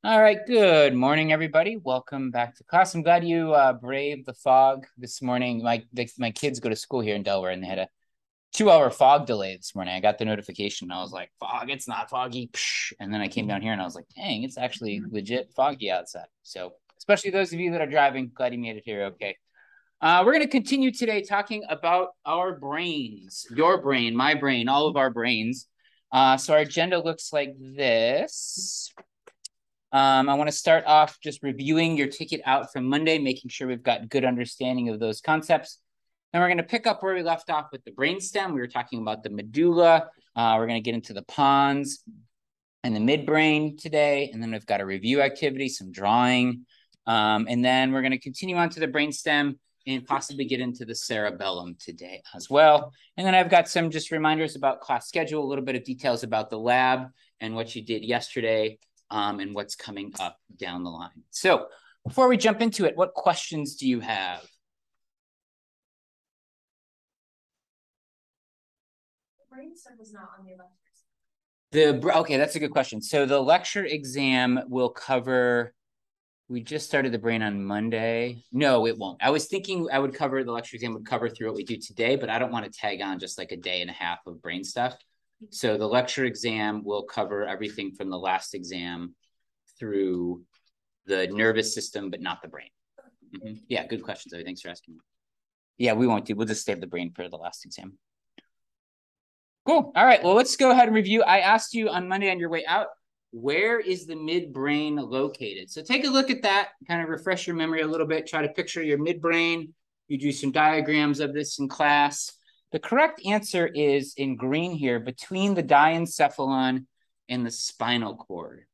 All right, good morning, everybody. Welcome back to class. I'm glad you braved the fog this morning. My kids go to school here in Delaware, and they had a 2-hour fog delay this morning. I got the notification, and I was like, "Fog? It's not foggy." And then I came down here, and I was like, "Dang, it's actually legit foggy outside." So, especially those of you that are driving, glad you made it here. Okay. We're going to continue today talking about our brains, your brain, my brain, all of our brains. So our agenda looks like this. I want to start off just reviewing your ticket out from Monday, making sure we've got good understanding of those concepts. And we're going to pick up where we left off with the brainstem. We were talking about the medulla. We're going to get into the pons and the midbrain today. And then we've got a review activity, some drawing. And then we're going to continue on to the brainstem and possibly get into the cerebellum today as well. And then I've got some just reminders about class schedule, a little bit of details about the lab and what you did yesterday. And what's coming up down the line. So before we jump into it, what questions do you have? The brainstem was not on the lectures. Okay, that's a good question. So the lecture exam will cover, we just started the brain on Monday. No, it won't. I was thinking I would cover, the lecture exam would cover through what we do today, but I don't want to tag on just like a day and a half of brain stuff. So the lecture exam will cover everything from the last exam through the nervous system, but not the brain. Yeah, good question, Zoe. Thanks for asking. Yeah, we won't do. We'll just save the brain for the last exam. Cool. All right. Well, let's go ahead and review. I asked you on Monday on your way out, where is the midbrain located? So take a look at that, kind of refresh your memory a little bit. Try to picture your midbrain. You do some diagrams of this in class. The correct answer is in green here, between the diencephalon and the spinal cord.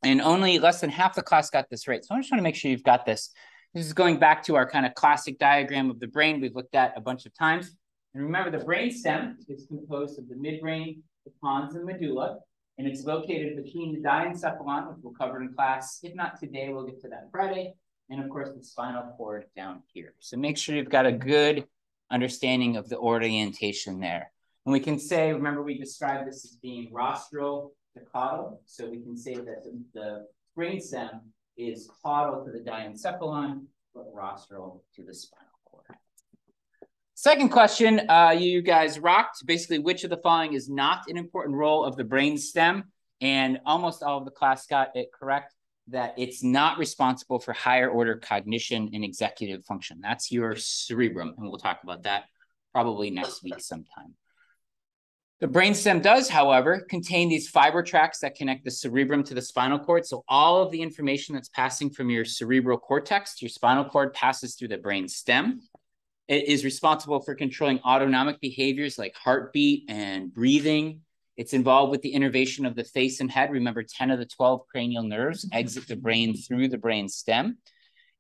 And only less than half the class got this right. So I just want to make sure you've got this. This is going back to our kind of classic diagram of the brain we've looked at a bunch of times. And remember, the brainstem is composed of the midbrain, the pons, and medulla. And it's located between the diencephalon, which we'll cover in class. If not today, we'll get to that Friday. And of course, the spinal cord down here. So make sure you've got a good understanding of the orientation there. And we can say, remember, we described this as being rostral to caudal. So we can say that the brainstem is caudal to the diencephalon, but rostral to the spinal cord. Second question, you guys rocked. Basically, which of the following is not an important role of the brainstem? And almost all of the class got it correct, that it's not responsible for higher order cognition and executive function. That's your cerebrum, and we'll talk about that probably next week sometime. The brainstem does, however, contain these fiber tracts that connect the cerebrum to the spinal cord. So all of the information that's passing from your cerebral cortex to your spinal cord passes through the brainstem. It is responsible for controlling autonomic behaviors like heartbeat and breathing. It's involved with the innervation of the face and head. Remember, 10 of the 12 cranial nerves exit the brain through the brainstem.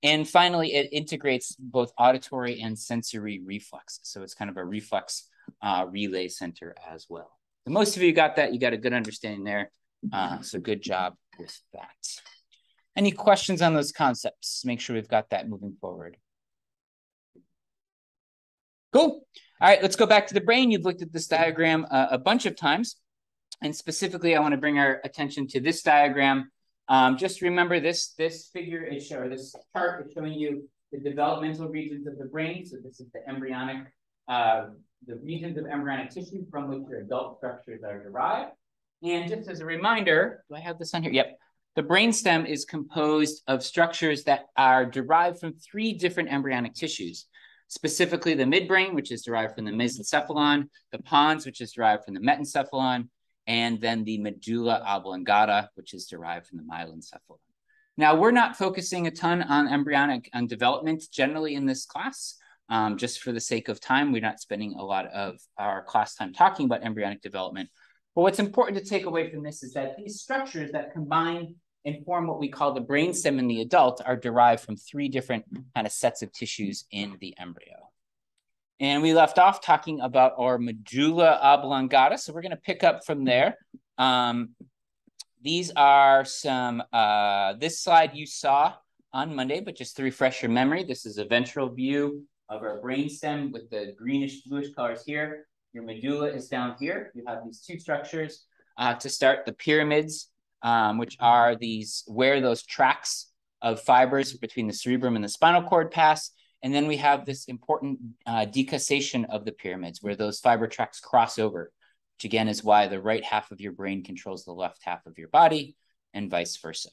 And finally, it integrates both auditory and sensory reflexes. So it's kind of a reflex relay center as well. So most of you got that. You got a good understanding there. So good job with that. Any questions on those concepts? Make sure we've got that moving forward. Cool. All right, let's go back to the brain. You've looked at this diagram a bunch of times. And specifically, I want to bring our attention to this diagram. Just remember this figure is showing, this chart is showing you the developmental regions of the brain. So this is the embryonic, the regions of embryonic tissue from which your adult structures are derived. And just as a reminder, do I have this on here? Yep. The brainstem is composed of structures that are derived from 3 different embryonic tissues. Specifically, the midbrain, which is derived from the mesencephalon, the pons, which is derived from the metencephalon, and then the medulla oblongata, which is derived from the myelencephalon. Now, we're not focusing a ton on development generally in this class. Just for the sake of time, we're not spending a lot of our class time talking about embryonic development. But what's important to take away from this is that these structures that combine and form what we call the brainstem in the adult are derived from 3 different kind of sets of tissues in the embryo. And we left off talking about our medulla oblongata. So we're going to pick up from there. These are some, this slide you saw on Monday, but just to refresh your memory, this is a ventral view of our brainstem with the greenish bluish colors here. Your medulla is down here. You have these 2 structures. To start, the pyramids which are where those tracks of fibers between the cerebrum and the spinal cord pass. And then we have this important decussation of the pyramids, where those fiber tracks cross over, which again is why the right half of your brain controls the left half of your body and vice versa.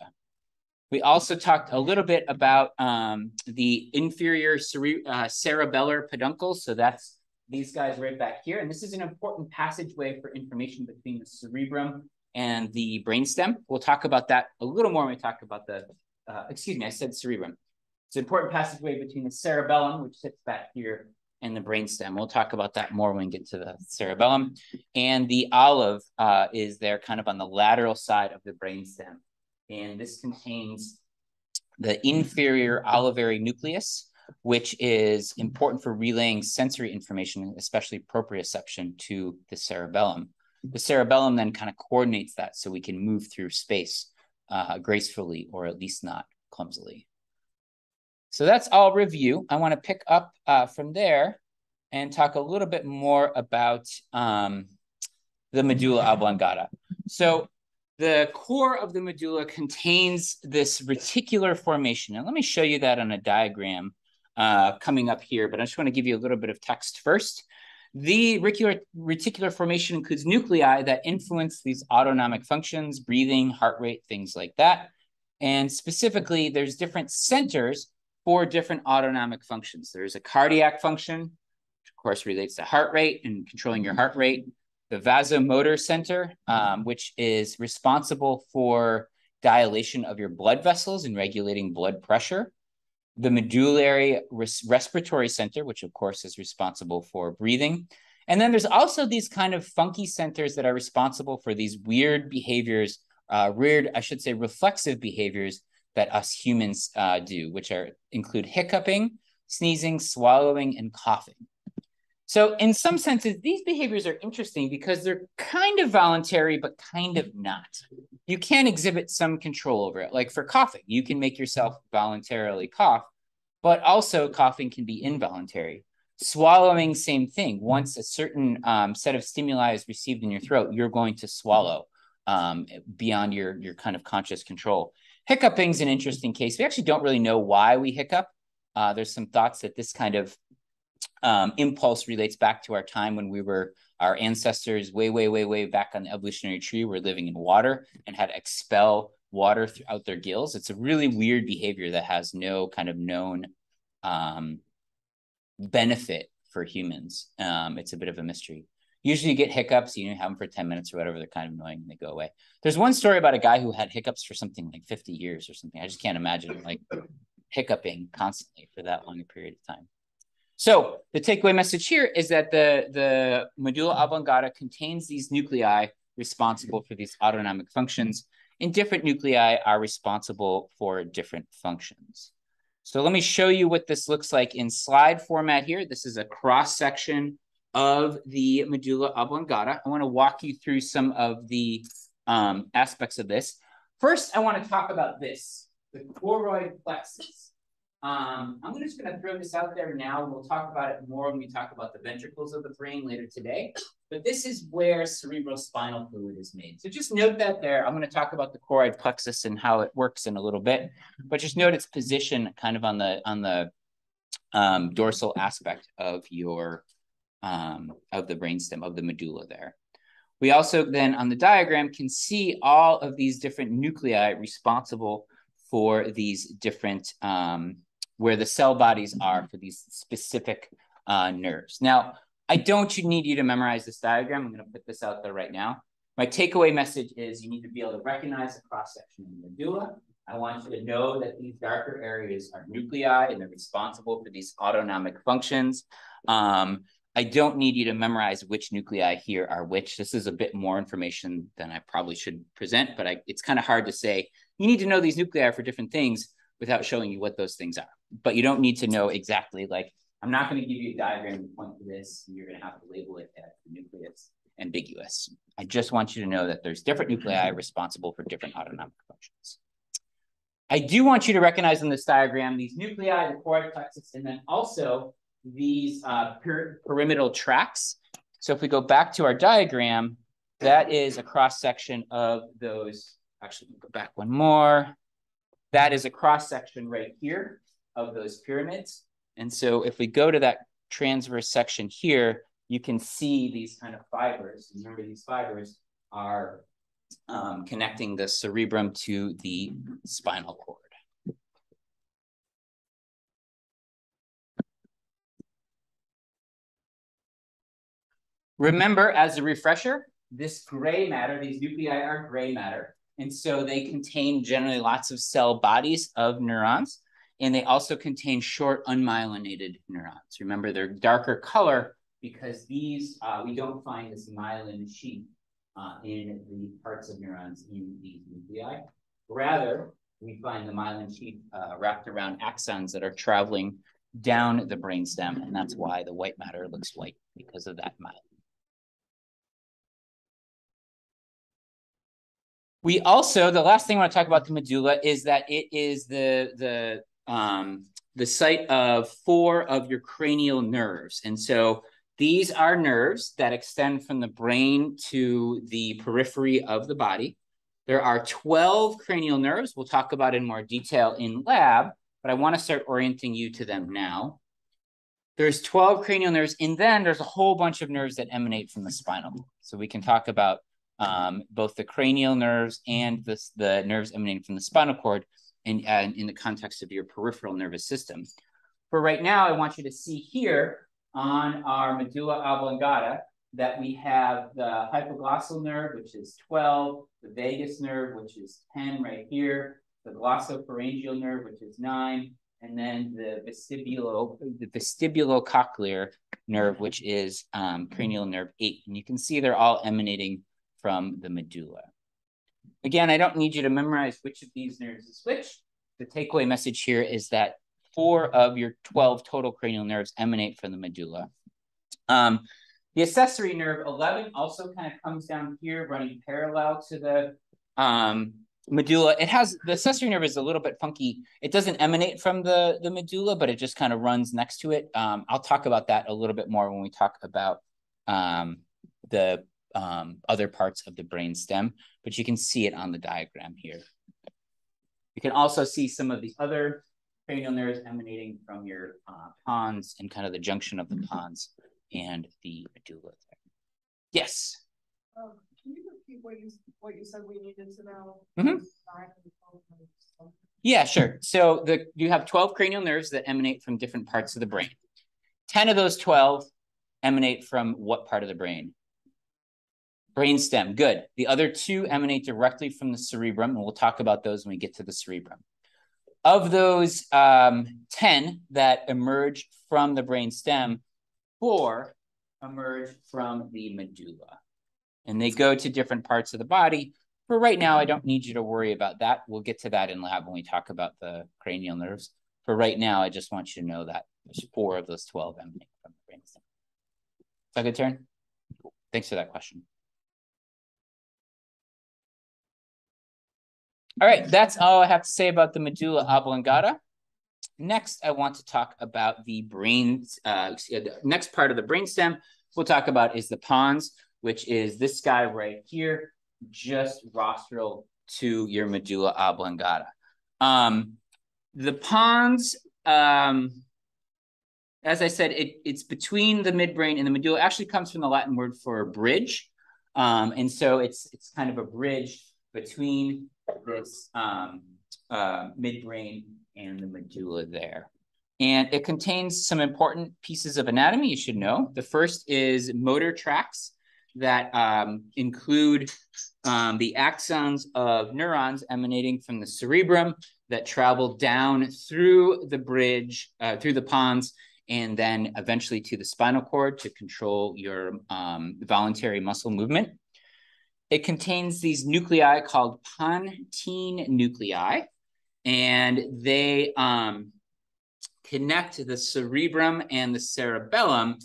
We also talked a little bit about the inferior cerebellar peduncles. So that's these guys right back here. And this is an important passageway for information between the cerebrum and the brainstem. We'll talk about that a little more when we talk about the, excuse me, I said cerebrum. It's an important passageway between the cerebellum, which sits back here, and the brainstem. We'll talk about that more when we get to the cerebellum. And the olive is there kind of on the lateral side of the brainstem. And this contains the inferior olivary nucleus, which is important for relaying sensory information, especially proprioception, to the cerebellum. The cerebellum then kind of coordinates that so we can move through space gracefully, or at least not clumsily. So that's all review. I want to pick up from there and talk a little bit more about the medulla oblongata. So the core of the medulla contains this reticular formation. And let me show you that on a diagram coming up here, but I just want to give you a little bit of text first. The reticular formation includes nuclei that influence these autonomic functions, breathing, heart rate, things like that. And specifically, there's different centers for different autonomic functions. There's a cardiac function, which of course relates to heart rate and controlling your heart rate. The vasomotor center, which is responsible for dilation of your blood vessels and regulating blood pressure. The medullary respiratory center, which of course is responsible for breathing. And then there's also these kind of funky centers that are responsible for these weird behaviors, reflexive behaviors that us humans do, which include hiccuping, sneezing, swallowing, and coughing. So in some senses, these behaviors are interesting because they're kind of voluntary, but kind of not. You can exhibit some control over it. Like for coughing, you can make yourself voluntarily cough, but also coughing can be involuntary. Swallowing, same thing. Once a certain set of stimuli is received in your throat, you're going to swallow beyond your kind of conscious control. Hiccuping is an interesting case. We actually don't really know why we hiccup. There's some thoughts that this kind of impulse relates back to our time when our ancestors way back on the evolutionary tree were living in water and had to expel water throughout their gills. It's a really weird behavior that has no kind of known benefit for humans. It's a bit of a mystery. Usually you get hiccups, you have them for 10 minutes or whatever, they're kind of annoying and they go away. There's one story about a guy who had hiccups for something like 50 years or something. I just can't imagine like hiccuping constantly for that long a period of time. So the takeaway message here is that the medulla oblongata contains these nuclei responsible for these autonomic functions, and different nuclei are responsible for different functions. So let me show you what this looks like in slide format here. This is a cross-section of the medulla oblongata. I want to walk you through some of the aspects of this. First, I want to talk about this, the choroid plexus. I'm just going to throw this out there now. We'll talk about it more when we talk about the ventricles of the brain later today. But this is where cerebrospinal fluid is made. So just note that there. I'm going to talk about the choroid plexus and how it works in a little bit. But just note its position kind of on the dorsal aspect of your of the brainstem, of the medulla there. We also then on the diagram can see all of these different nuclei responsible for these different where the cell bodies are for these specific nerves. Now, I don't need you to memorize this diagram. I'm going to put this out there right now. My takeaway message is you need to be able to recognize the cross-section of the medulla. I want you to know that these darker areas are nuclei and they're responsible for these autonomic functions. I don't need you to memorize which nuclei here are which. This is a bit more information than I probably should present, but it's kind of hard to say. You need to know these nuclei for different things without showing you what those things are. But you don't need to know exactly, like, I'm not going to give you a diagram to point to this, and you're going to have to label it as the nucleus ambiguous. I just want you to know that there's different nuclei responsible for different autonomic functions. I do want you to recognize in this diagram these nuclei, the choroid plexus, and then also these pyramidal tracts. So if we go back to our diagram, that is a cross-section of those Actually, we'll go back one more. That is a cross-section right here of those pyramids. And so if we go to that transverse section here, you can see these kind of fibers. Remember, these fibers are connecting the cerebrum to the spinal cord. Remember, as a refresher, this gray matter, these nuclei are gray matter. And so they contain generally lots of cell bodies of neurons. And they also contain short unmyelinated neurons. Remember, they're darker color because these, we don't find this myelin sheath in the parts of neurons in these nuclei. Rather, we find the myelin sheath wrapped around axons that are traveling down the brainstem. And that's why the white matter looks white, because of that myelin. We also, the last thing I want to talk about the medulla is that it is the site of 4 of your cranial nerves. And so these are nerves that extend from the brain to the periphery of the body. There are 12 cranial nerves we'll talk about in more detail in lab, but I want to start orienting you to them now. There's 12 cranial nerves, and then there's a whole bunch of nerves that emanate from the spinal cord. So we can talk about both the cranial nerves and the nerves emanating from the spinal cord in the context of your peripheral nervous system. For right now, I want you to see here on our medulla oblongata that we have the hypoglossal nerve, which is 12, the vagus nerve, which is 10 right here, the glossopharyngeal nerve, which is 9, and then the vestibulocochlear nerve, which is cranial nerve 8. And you can see they're all emanating from the medulla. Again, I don't need you to memorize which of these nerves is which. The takeaway message here is that 4 of your 12 total cranial nerves emanate from the medulla. The accessory nerve 11 also kind of comes down here, running parallel to the medulla. It has, the accessory nerve is a little bit funky. It doesn't emanate from the medulla, but it just kind of runs next to it. I'll talk about that a little bit more when we talk about the other parts of the brain stem, but you can see it on the diagram here. You can also see some of the other cranial nerves emanating from your pons and kind of the junction of the pons and the medulla there. Yes? Can you repeat what you said we needed to know? Mm-hmm. Yeah, sure. So you have 12 cranial nerves that emanate from different parts of the brain. 10 of those 12 emanate from what part of the brain? Brainstem, good. The other 2 emanate directly from the cerebrum, and we'll talk about those when we get to the cerebrum. Of those 10 that emerge from the brainstem, 4 emerge from the medulla. And they go to different parts of the body. For right now, I don't need you to worry about that. We'll get to that in lab when we talk about the cranial nerves. For right now, I just want you to know that there's 4 of those 12 emanate from the brainstem. Is that a good turn? Thanks for that question. All right, that's all I have to say about the medulla oblongata. Next, I want to talk about the brain. The next part of the brainstem we'll talk about is the pons, which is this guy right here, just rostral to your medulla oblongata. The pons, as I said, it's between the midbrain and the medulla. It actually comes from the Latin word for bridge. And so it's kind of a bridge between this midbrain and the medulla there. And it contains some important pieces of anatomy you should know. The first is motor tracts that include the axons of neurons emanating from the cerebrum that travel down through the bridge, through the pons, and then eventually to the spinal cord to control your voluntary muscle movement. It contains these nuclei called pontine nuclei, and they connect the cerebrum and the cerebellum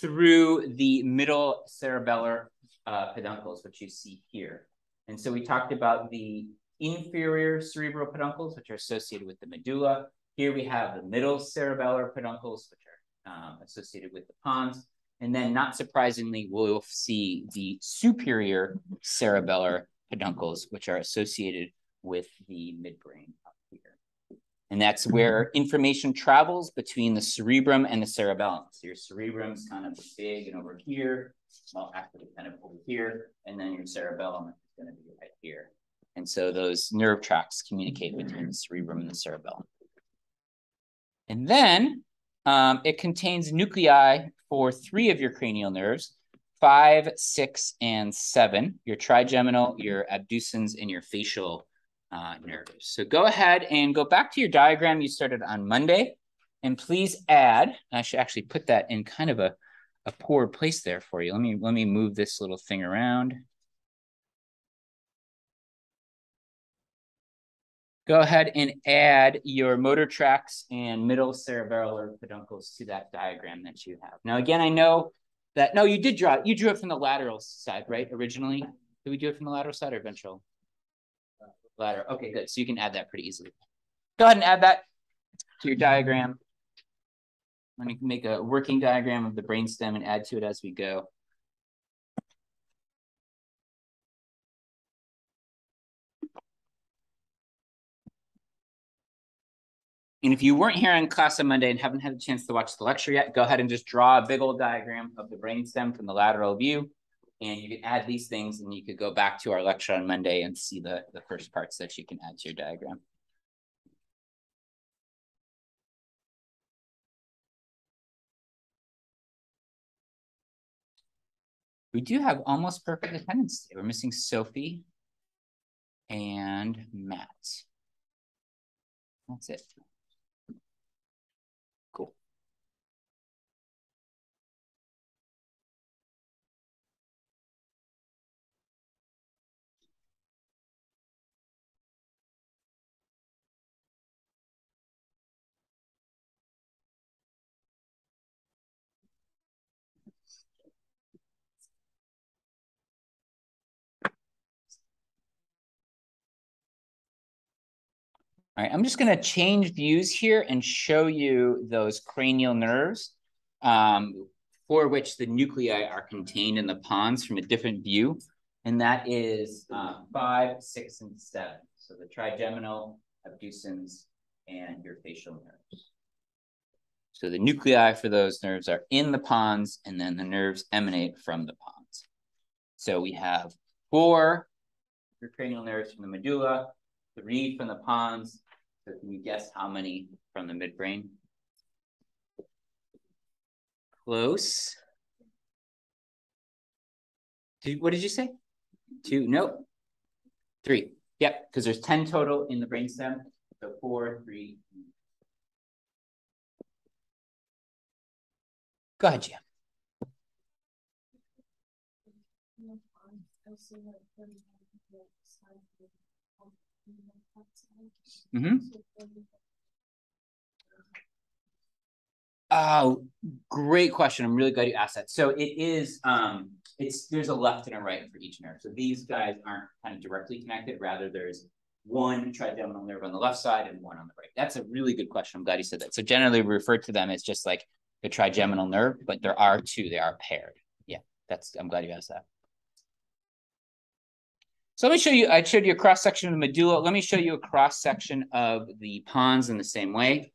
through the middle cerebellar peduncles, which you see here. And so we talked about the inferior cerebral peduncles, which are associated with the medulla. Here we have the middle cerebellar peduncles, which are associated with the pons. And then, not surprisingly, we'll see the superior cerebellar peduncles, which are associated with the midbrain up here. And that's where information travels between the cerebrum and the cerebellum. So your cerebrum's kind of big and over here, well, actually kind of over here, and then your cerebellum is going to be right here. And so those nerve tracts communicate between the cerebrum and the cerebellum. And then it contains nuclei for 3 of your cranial nerves, 5, 6, and 7, your trigeminal, your abducens, and your facial nerves. So go ahead and go back to your diagram you started on Monday, and please add, I should actually put that in kind of a poor place there for you. Let me move this little thing around. Go ahead and add your motor tracts and middle cerebellar peduncles to that diagram that you have. Now, again, I know that, no, you drew it from the lateral side, right, originally? Did we do it from the lateral side or ventral? Lateral, okay, good. So you can add that pretty easily. Go ahead and add that to your diagram. Let me make a working diagram of the brainstem and add to it as we go. And if you weren't here in class on Monday and haven't had a chance to watch the lecture yet, go ahead and just draw a big old diagram of the brainstem from the lateral view. And you can add these things, and you could go back to our lecture on Monday and see the first parts that you can add to your diagram. We do have almost perfect attendance today. We're missing Sophie and Matt. That's it. Cool. All right, I'm just going to change views here and show you those cranial nerves for which the nuclei are contained in the pons from a different view. And that is 5, 6, and 7. So the trigeminal, abducens, and your facial nerves. So the nuclei for those nerves are in the pons, and then the nerves emanate from the pons. So we have 4 your cranial nerves from the medulla, 3 from the pons. So can you guess how many from the midbrain? Close. What did you say? 2? Nope. 3. Yep, because there's 10 total in the brainstem. So 4, 3. Go ahead, Jim. Mm-hmm. Oh, great question. I'm really glad you asked that. So it is, there's a left and a right for each nerve. So these guys aren't kind of directly connected. Rather, there's one trigeminal nerve on the left side and one on the right. That's a really good question. I'm glad you said that. So generally we refer to them as just like the trigeminal nerve, but there are 2. They are paired. Yeah, I'm glad you asked that. So let me show you, I showed you a cross-section of the medulla. Let me show you a cross-section of the pons in the same way.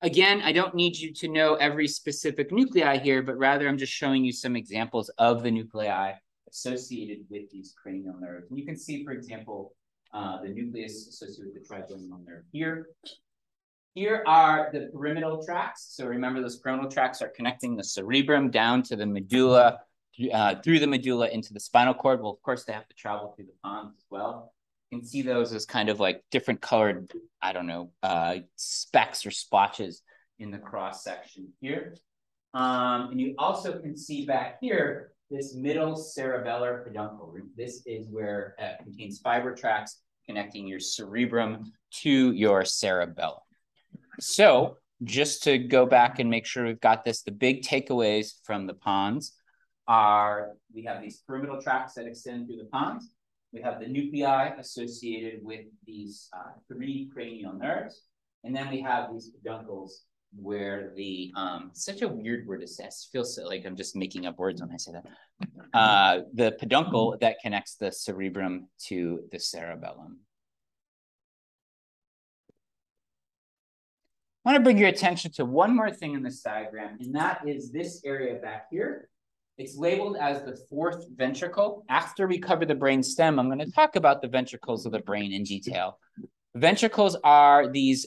Again, I don't need you to know every specific nuclei here, but rather I'm just showing you some examples of the nuclei associated with these cranial nerves. And you can see, for example, the nucleus associated with the trigeminal nerve here. Here are the pyramidal tracts. So remember, those pyramidal tracts are connecting the cerebrum down to the medulla, through the medulla into the spinal cord. Well, of course, they have to travel through the pons as well. You can see those as kind of like different colored, I don't know, specks or splotches in the cross section here. And you also can see back here this middle cerebellar peduncle. This is where it contains fiber tracts connecting your cerebrum to your cerebellum. So just to go back and make sure we've got this, the big takeaways from the pons are we have these pyramidal tracts that extend through the pons. We have the nuclei associated with these 3 cranial nerves. And then we have these peduncles where the such a weird word to say. I feel so like I'm just making up words when I say that. The peduncle that connects the cerebrum to the cerebellum. I want to bring your attention to one more thing in this diagram, and that is this area back here. It's labeled as the fourth ventricle. After we cover the brain stem, I'm going to talk about the ventricles of the brain in detail. Ventricles are these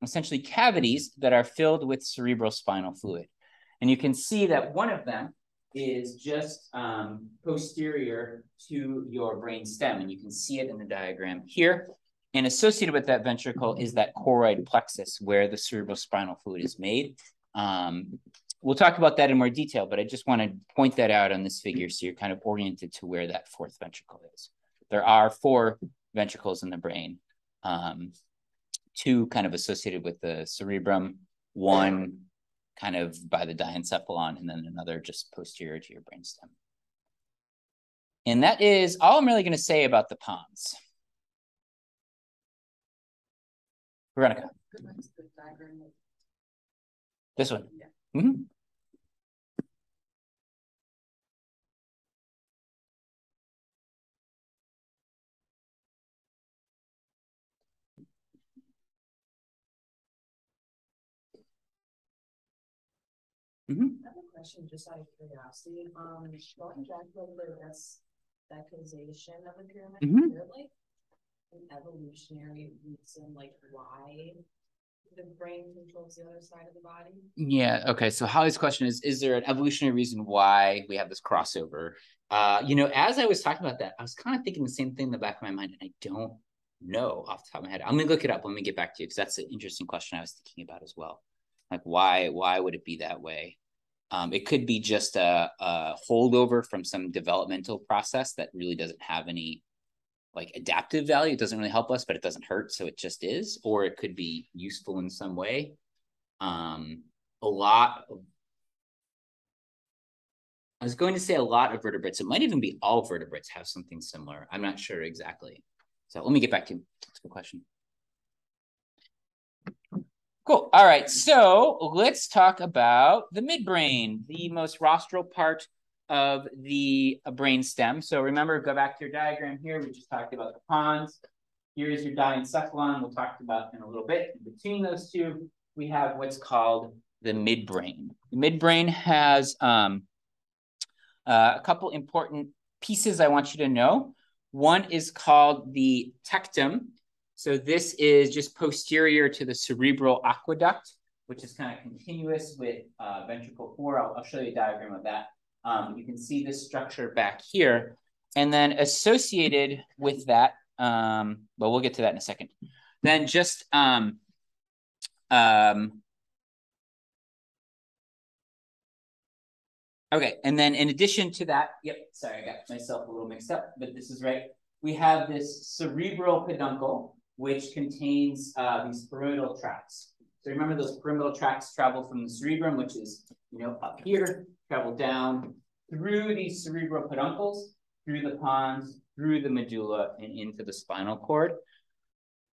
essentially cavities that are filled with cerebrospinal fluid. And you can see that one of them is just posterior to your brain stem. And you can see it in the diagram here. And associated with that ventricle is that choroid plexus where the cerebrospinal fluid is made. We'll talk about that in more detail, but I just want to point that out on this figure so you're kind of oriented to where that fourth ventricle is. There are 4 ventricles in the brain, 2 kind of associated with the cerebrum, 1 kind of by the diencephalon, and then another just posterior to your brainstem. And that is all I'm really going to say about the Pons. Veronica. This one. Yeah. Mm-hmm. I have a question just out of curiosity. Going back a little bit of this vectorization of the pyramid, is there like an evolutionary reason like why the brain controls the other side of the body? Yeah, okay. So Holly's question is there an evolutionary reason why we have this crossover? As I was talking about that, I was kind of thinking the same thing in the back of my mind, and I don't know off the top of my head. I'm gonna look it up. Let me get back to you because that's an interesting question I was thinking about as well. Like why would it be that way? It could be just a holdover from some developmental process that really doesn't have any like adaptive value. It doesn't really help us, but it doesn't hurt, so it just is. Or it could be useful in some way. I was going to say a lot of vertebrates. It might even be all vertebrates have something similar. I'm not sure exactly. So let me get back to you. That's a good question. Cool. All right. So let's talk about the midbrain, the most rostral part of the brain stem. So remember, go back to your diagram here. We just talked about the Pons. Here's your diencephalon. We'll talk about in a little bit. In between those two, we have what's called the midbrain. The midbrain has a couple important pieces I want you to know. One is called the tectum. So this is just posterior to the cerebral aqueduct, which is kind of continuous with ventricle 4. I'll show you a diagram of that. You can see this structure back here. And then associated with that, well, we'll get to that in a second. Then just okay, and then in addition to that, sorry, I got myself a little mixed up, but this is right. We have this cerebral peduncle, which contains these pyramidal tracts. So remember those pyramidal tracts travel from the cerebrum, which is, up here, travel down through these cerebral peduncles, through the pons, through the medulla, and into the spinal cord.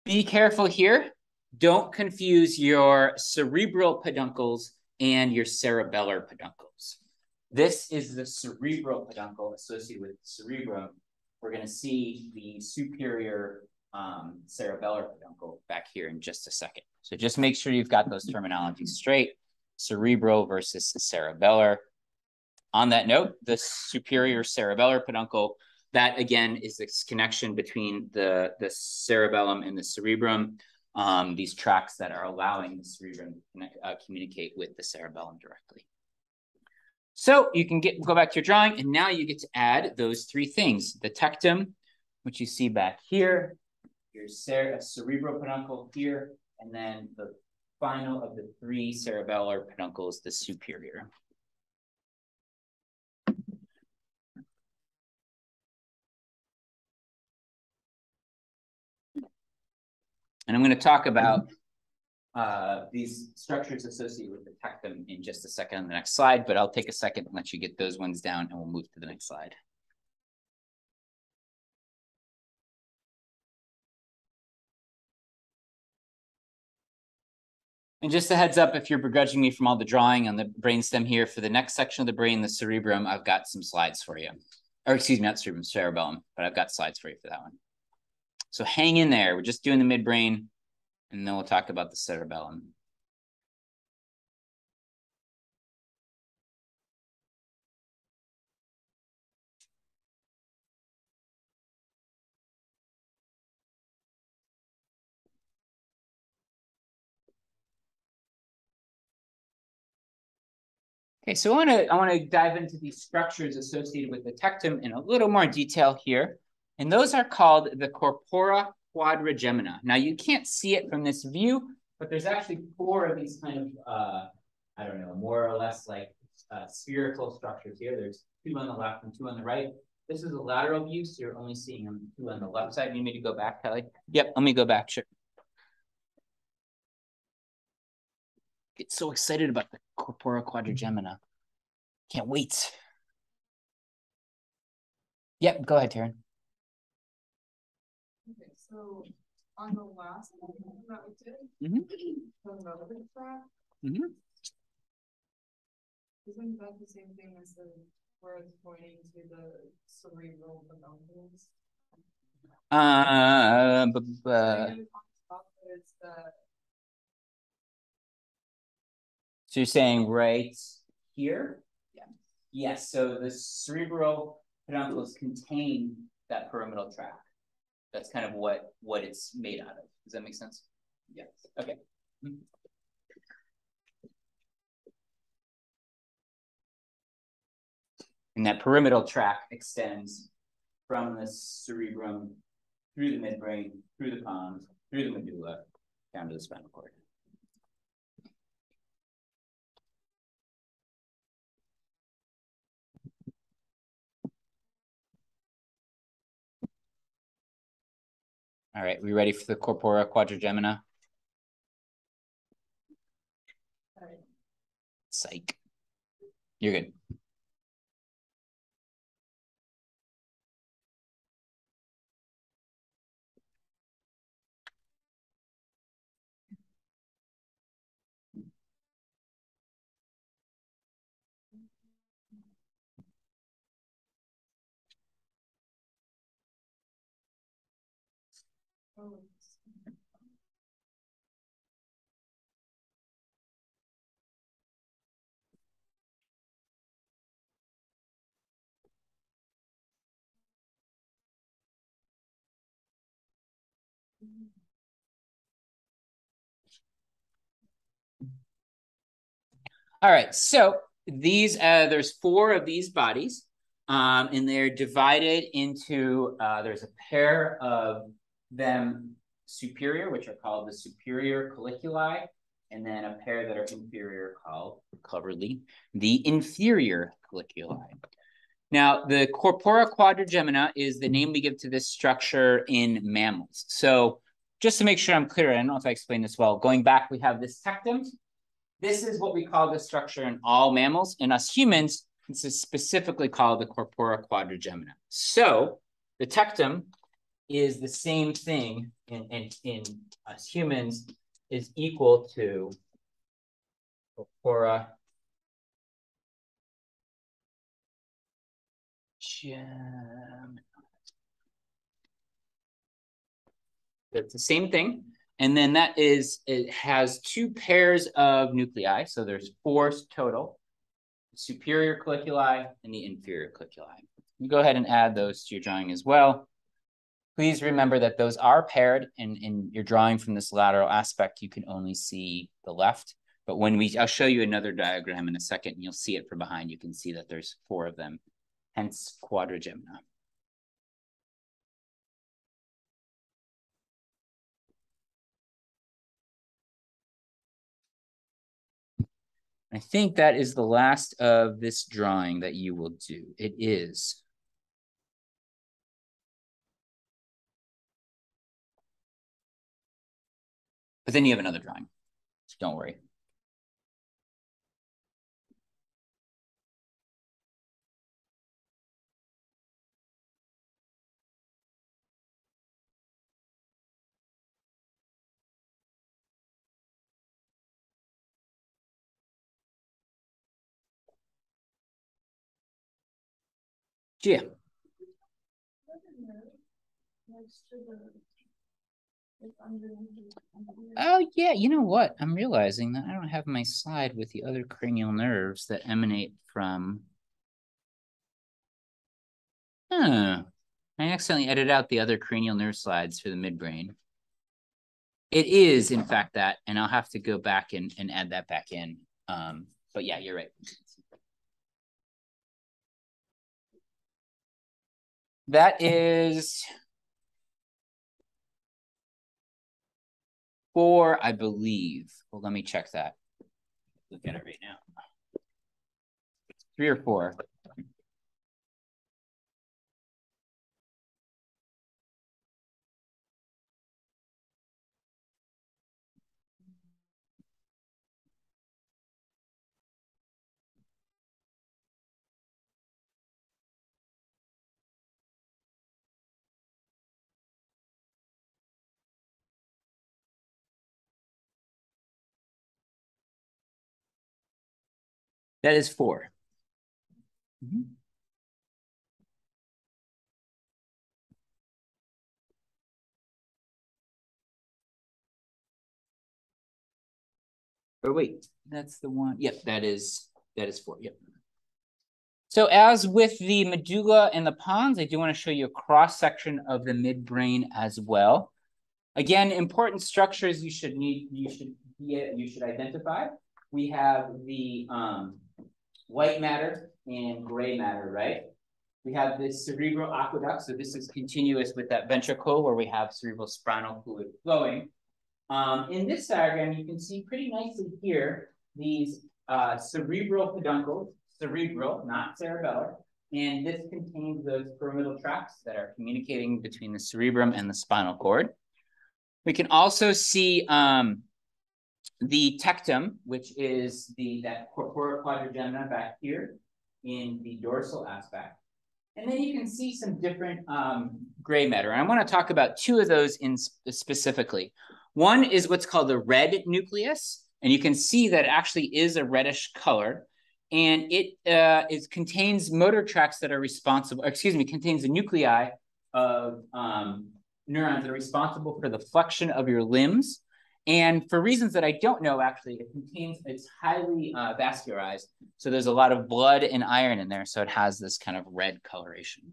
Be careful here. Don't confuse your cerebral peduncles and your cerebellar peduncles. This is the cerebral peduncle associated with the cerebrum. We're going to see the superior cerebellar peduncle back here in just a second. So just make sure you've got those terminologies straight. Cerebral versus cerebellar. On that note, the superior cerebellar peduncle, that again is this connection between the cerebellum and the cerebrum. These tracts that are allowing the cerebrum to communicate with the cerebellum directly. So you can go back to your drawing, and now you get to add those 3 things. The tectum, which you see back here, your cerebral peduncle here, and then the final of the 3 cerebellar peduncles, the superior. And I'm going to talk about these structures associated with the tectum in just a second on the next slide, but I'll take a second and let you get those ones down, and we'll move to the next slide. And just a heads up, if you're begrudging me from all the drawing on the brainstem here, for the next section of the brain, the cerebrum, I've got some slides for you. Or excuse me, not cerebrum, cerebellum, but I've got slides for you for that one. So hang in there. We're just doing the midbrain, and then we'll talk about the cerebellum. Okay, so I want to dive into these structures associated with the tectum in a little more detail here. And those are called the corpora quadrigemina. Now, you can't see it from this view, but there's actually four of these kind of, I don't know, more or less like spherical structures here. There's two on the left and two on the right. This is a lateral view, so you're only seeing them two on the left side. You need me to go back, Kelly? Yep, let me go back, sure. Get so excited about the corpora quadrigemina. Can't wait. Yep, go ahead, Taryn. Okay, so on the last one that we did, talking about the track, isn't that the same thing as the where it's pointing to the cerebral developments? So you're saying right here? Yeah. Yes. So the cerebral peduncles contain that pyramidal tract. That's kind of what it's made out of. Does that make sense? Yes. Okay. And that pyramidal tract extends from the cerebrum through the midbrain, through the pons, through the medulla, down to the spinal cord. All right, we ready for the corpora quadrigemina? All right. Psych. You're good. All right, so these there's four of these bodies, and they're divided into there's a pair of them superior, which are called the superior colliculi, and then a pair that are inferior called, cleverly, the inferior colliculi. Now, the corpora quadrigemina is the name we give to this structure in mammals. So just to make sure I'm clear, I don't know if I explained this well, going back, we have this tectum. This is what we call the structure in all mammals. In us humans, this is specifically called the corpora quadrigemina. So the tectum is the same thing in us humans, is equal to corpora gemina. It's the same thing. And then that is, it has two pairs of nuclei. So there's four total, superior colliculi and the inferior colliculi. You go ahead and add those to your drawing as well. Please remember that those are paired, and in your drawing from this lateral aspect, you can only see the left. But when I'll show you another diagram in a second, and you'll see it from behind. You can see that there's four of them, hence quadrigemina. I think that is the last of this drawing that you will do. It is. But then you have another drawing. Don't worry. Yeah. Oh, yeah. You know what? I'm realizing that I don't have my slide with the other cranial nerves that emanate from... Huh. I accidentally edited out the other cranial nerve slides for the midbrain. It is, in fact, that, and I'll have to go back and add that back in. But yeah, you're right. That is 4, I believe. Well, let me check that. Look at it right now. 3 or 4. That is 4. Mm-hmm. Oh, wait, that's the one. Yep, that is 4. Yep. So as with the medulla and the pons, I do want to show you a cross-section of the midbrain as well. Again, important structures you should identify. We have the white matter and gray matter, right? We have this cerebral aqueduct. So this is continuous with that ventricle where we have cerebral spinal fluid flowing. In this diagram, you can see pretty nicely here these cerebral peduncles, cerebral, not cerebellar, and this contains those pyramidal tracts that are communicating between the cerebrum and the spinal cord. We can also see the tectum, which is that corpora quadrigemina back here in the dorsal aspect. And then you can see some different gray matter. And I want to talk about 2 of those specifically. One is what's called the red nucleus. And you can see that it actually is a reddish color. And it contains motor tracts that are responsible, contains the nuclei of neurons that are responsible for the flexion of your limbs. And for reasons that I don't know, actually, it's highly vascularized. So there's a lot of blood and iron in there. So it has this kind of red coloration.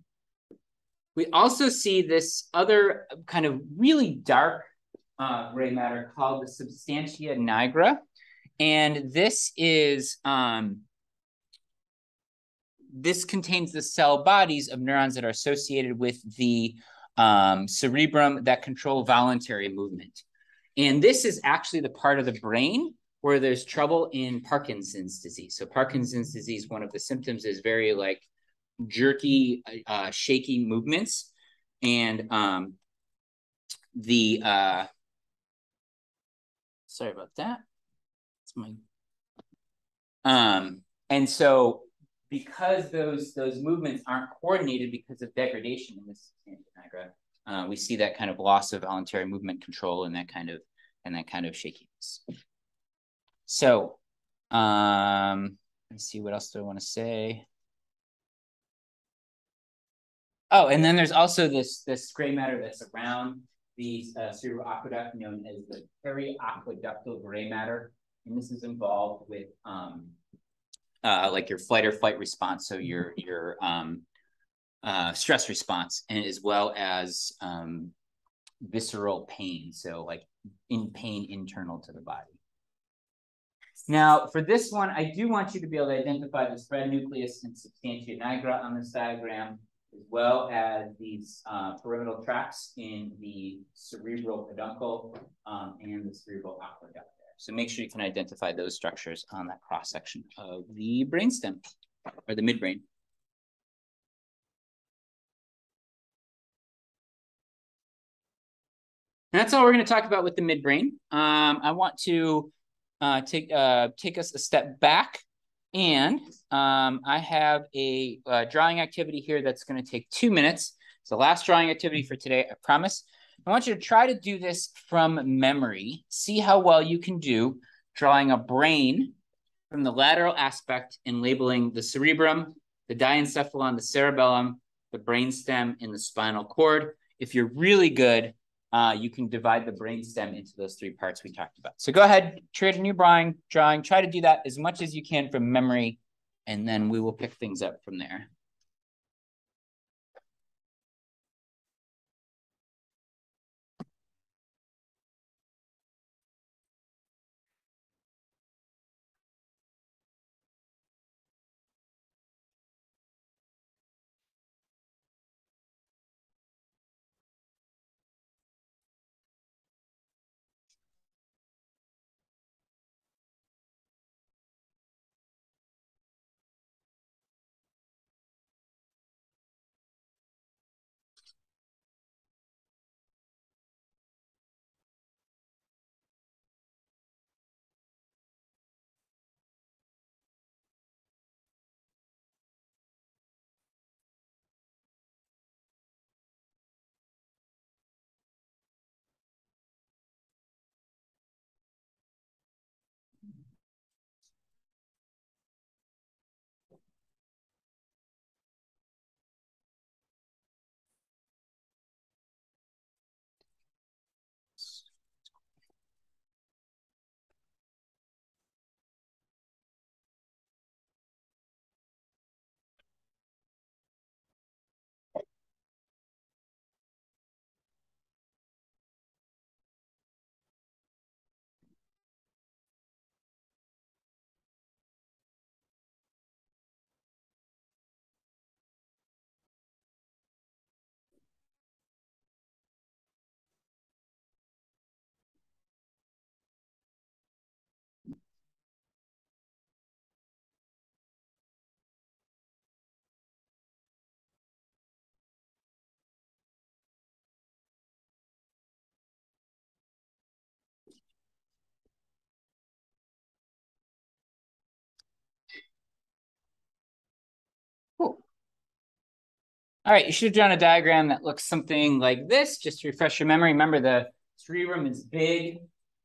We also see this other kind of really dark gray matter called the substantia nigra. And this is, this contains the cell bodies of neurons that are associated with the cerebrum that control voluntary movement. And this is actually the part of the brain where there's trouble in Parkinson's disease. So Parkinson's disease, one of the symptoms is very like jerky, shaky movements. And sorry about that. It's my, and so because those movements aren't coordinated because of degradation in this nigra, we see that kind of loss of voluntary movement control and that kind of shakiness. So let's see, what else do I want to say? Oh, and then there's also this gray matter that's around the cerebral aqueduct known as the periaqueductal gray matter. And this is involved with like your flight or fight response. So your stress response, and as well as visceral pain. So like pain internal to the body. Now, for this one, I do want you to be able to identify the red nucleus and substantia nigra on this diagram, as well as these pyramidal tracts in the cerebral peduncle and the cerebral aqueduct there. So make sure you can identify those structures on that cross-section of the brainstem, or the midbrain. And that's all we're going to talk about with the midbrain. I want to take us a step back, and I have a drawing activity here that's going to take 2 minutes. It's the last drawing activity for today, I promise. I want you to try to do this from memory. See how well you can do drawing a brain from the lateral aspect and labeling the cerebrum, the diencephalon, the cerebellum, the brainstem, and the spinal cord. If you're really good, you can divide the brainstem into those three parts we talked about. So go ahead, create a new drawing. Try to do that as much as you can from memory, and then we will pick things up from there. Cool. All right, you should have drawn a diagram that looks something like this, just to refresh your memory. Remember, the cerebrum is big,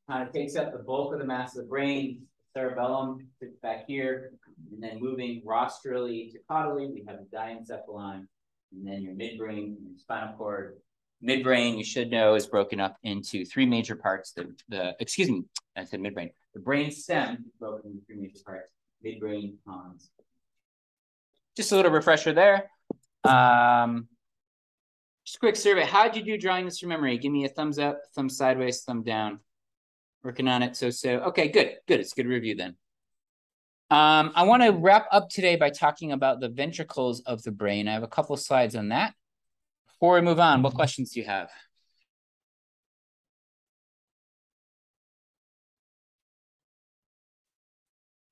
kind of takes up the bulk of the mass of the brain. The cerebellum sits back here, and then moving rostrally to caudally, we have the diencephalon, and then your midbrain, your spinal cord. Midbrain, you should know, is broken up into three major parts. Excuse me, I said midbrain. The brain stem is broken into three major parts: midbrain, pons. Just a little refresher there. Just a quick survey. How'd you do drawing this from memory? Give me a thumbs up, thumb sideways, thumb down. Working on it. So. Okay, good. It's a good review then. I want to wrap up today by talking about the ventricles of the brain. I have a couple slides on that. Before we move on, what questions do you have?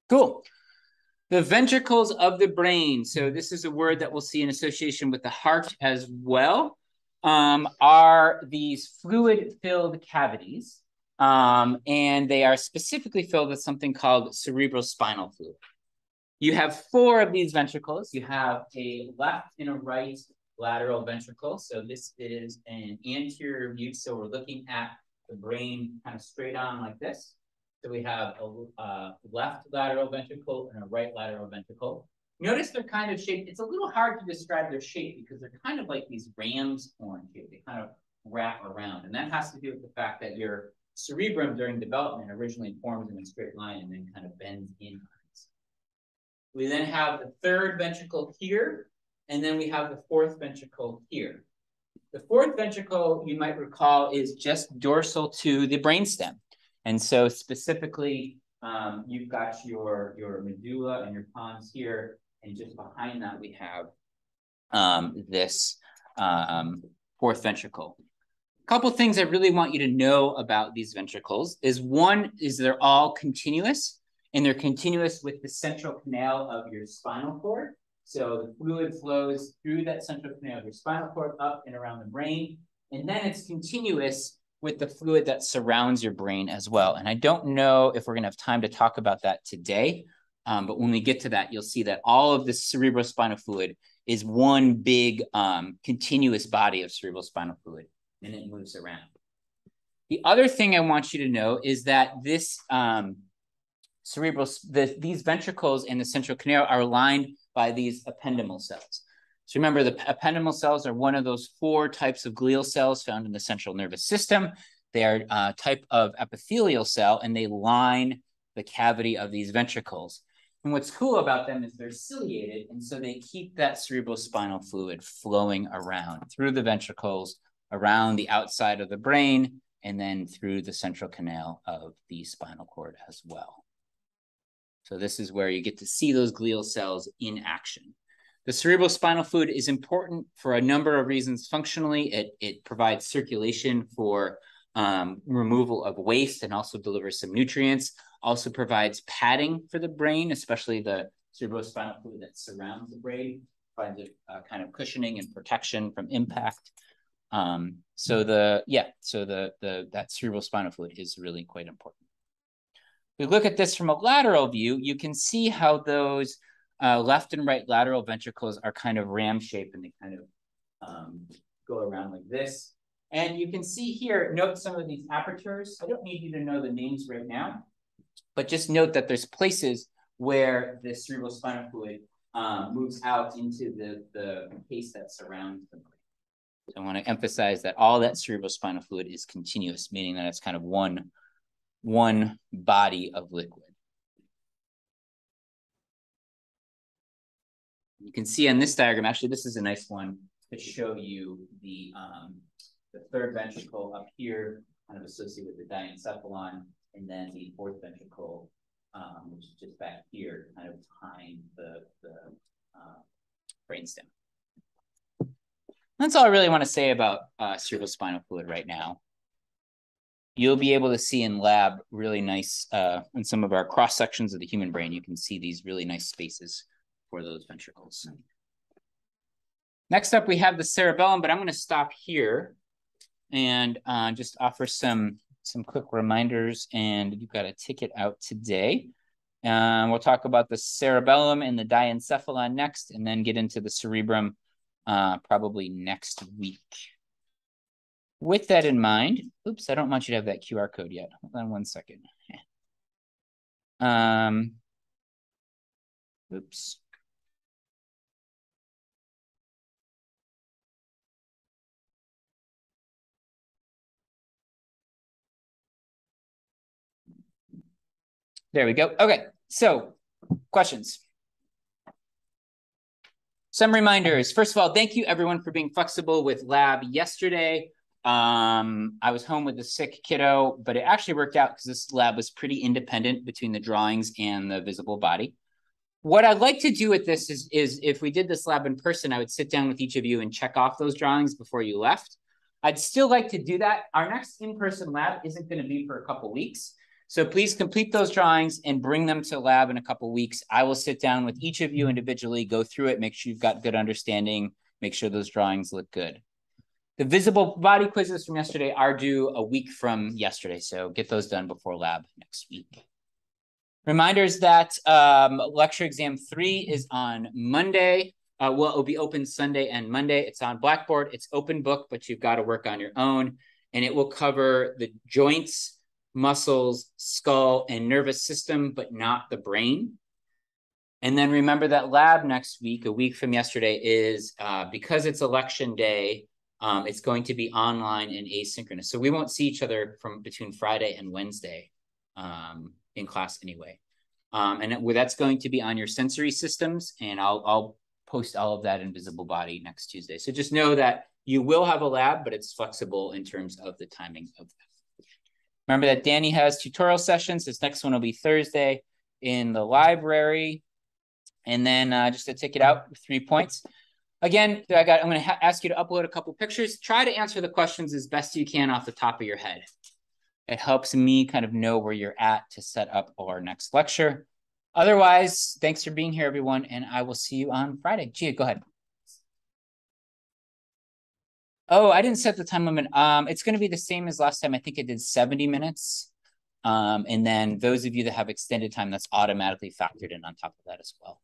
Cool. The ventricles of the brain. So this is a word that we'll see in association with the heart as well. Are these fluid-filled cavities, and they are specifically filled with something called cerebrospinal fluid. You have four of these ventricles. You have a left and a right lateral ventricle. So this is an anterior view. So we're looking at the brain kind of straight on like this. So we have a left lateral ventricle and a right lateral ventricle. Notice they're kind of shaped. It's a little hard to describe their shape because they're kind of like these ram's horn shape. They kind of wrap around. And that has to do with the fact that your cerebrum during development originally forms in a straight line and then kind of bends in. We then have the third ventricle here, and then we have the fourth ventricle here. The fourth ventricle, you might recall, is just dorsal to the brainstem. And so specifically, you've got your medulla and your pons here, and just behind that we have this fourth ventricle. A couple things I really want you to know about these ventricles is one is they're all continuous, and they're continuous with the central canal of your spinal cord. So the fluid flows through that central canal of your spinal cord up and around the brain, and then it's continuous with the fluid that surrounds your brain as well. And I don't know if we're gonna have time to talk about that today, but when we get to that, you'll see that all of this cerebrospinal fluid is one big continuous body of cerebrospinal fluid, and it moves around. The other thing I want you to know is that this these ventricles and the central canal are lined by these ependymal cells. So remember, the ependymal cells are one of those 4 types of glial cells found in the central nervous system. They are a type of epithelial cell, and they line the cavity of these ventricles. And what's cool about them is they're ciliated, and so they keep that cerebrospinal fluid flowing around through the ventricles, around the outside of the brain, and then through the central canal of the spinal cord as well. So this is where you get to see those glial cells in action. The cerebrospinal fluid is important for a number of reasons. Functionally, it provides circulation for removal of waste and also delivers some nutrients. Also provides padding for the brain, especially the cerebrospinal fluid that surrounds the brain, provides a kind of cushioning and protection from impact. So that cerebrospinal fluid is really quite important. If we look at this from a lateral view, you can see how those left and right lateral ventricles are kind of ram-shaped, and they kind of go around like this. And you can see here, note some of these apertures. I don't need you to know the names right now, but just note that there's places where the cerebrospinal fluid moves out into the case that surrounds the brain. So I want to emphasize that all that cerebrospinal fluid is continuous, meaning that it's kind of one body of liquid. You can see on this diagram, actually, this is a nice one to show you the third ventricle up here, kind of associated with the Myelencephalon, and then the fourth ventricle, which is just back here, kind of behind the brainstem. That's all I really want to say about cerebrospinal fluid right now. You'll be able to see in lab really nice, in some of our cross sections of the human brain, you can see these really nice spaces for those ventricles. Next up, we have the cerebellum, but I'm going to stop here and just offer some quick reminders, and you've got a ticket out today. We'll talk about the cerebellum and the diencephalon next, and then get into the cerebrum probably next week. With that in mind, oops, I don't want you to have that QR code yet. Hold on one second. Oops. There we go. Okay, so questions. Some reminders. First of all, thank you everyone for being flexible with lab yesterday. I was home with a sick kiddo, but it actually worked out because this lab was pretty independent between the drawings and the visible body. What I'd like to do with this is if we did this lab in person, I would sit down with each of you and check off those drawings before you left. I'd still like to do that. Our next in-person lab isn't going to be for a couple weeks. So please complete those drawings and bring them to lab in a couple weeks. I will sit down with each of you individually, go through it, make sure you've got good understanding, make sure those drawings look good. The visible body quizzes from yesterday are due a week from yesterday, so get those done before lab next week. Reminders that lecture exam 3 is on Monday. Well, it'll be open Sunday and Monday. It's on Blackboard. It's open book, but you've got to work on your own. And it will cover the joints, muscles, skull, and nervous system, but not the brain. And then remember that lab next week, a week from yesterday, is because it's election day, it's going to be online and asynchronous. So we won't see each other from between Friday and Wednesday in class anyway. And that's going to be on your sensory systems, and I'll post all of that in Visible Body next Tuesday. So just know that you will have a lab, but it's flexible in terms of the timing of that. Remember that Danny has tutorial sessions. This next one will be Thursday in the library. And then just to take it out, 3 points. Again, I'm going to ask you to upload a couple pictures. Try to answer the questions as best you can off the top of your head. It helps me kind of know where you're at to set up our next lecture. Otherwise, thanks for being here, everyone, and I will see you on Friday. Gia, go ahead. Oh, I didn't set the time limit. It's going to be the same as last time. I think it did 70 minutes. And then those of you that have extended time, that's automatically factored in on top of that as well.